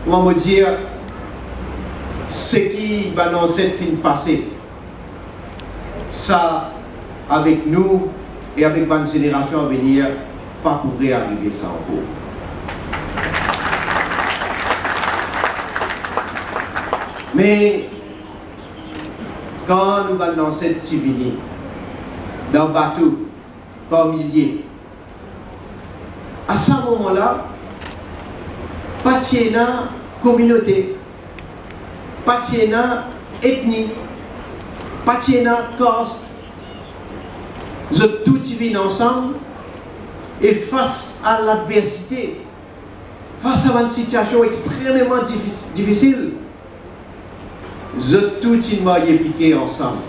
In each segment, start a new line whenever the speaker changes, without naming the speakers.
on va me dire, ce qui va dans cette fin passée, ça, avec nous et avec la génération à venir, pas pourrait arriver ça encore. Mais quand nous allons dans cette Tivini, dans le bateau, comme il y est, à ce moment-là, pas de communauté, pas de ethnie, pas de caste, nous tous vivons ensemble et face à l'adversité, face à une situation extrêmement difficile, nous tous nous piqués ensemble.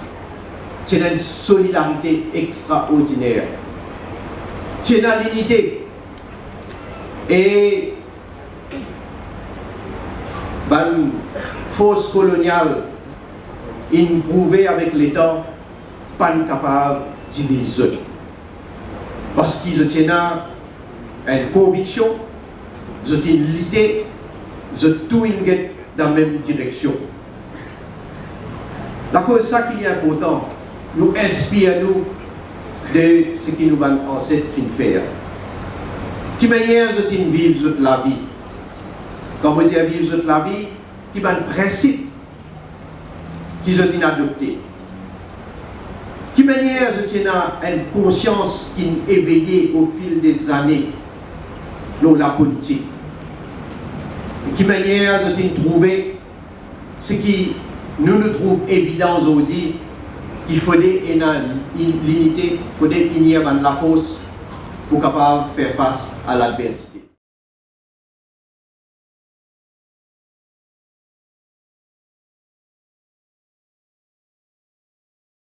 C'est une solidarité extraordinaire. C'est une l'unité. Et la force coloniale, ils prouvaient avec l'État, pas capable de diviser. Parce qu'ils ont une conviction, ils ont une idée, ils ont tout dans la même direction. La cause ça qui est important, nous inspire-nous de ce qui nous va ancêtres faire. Qui manière de vivre la vie. Quand on dit vivre la vie, qui va un principe qu'ils ont adopté. Qui manière de une conscience qui est éveillée au fil des années dans la politique. Et qui manière de trouver ce qui nous trouve évident aujourd'hui, qu'il faut une l'unité, il faut une la force pour capable faire face à l'adversité.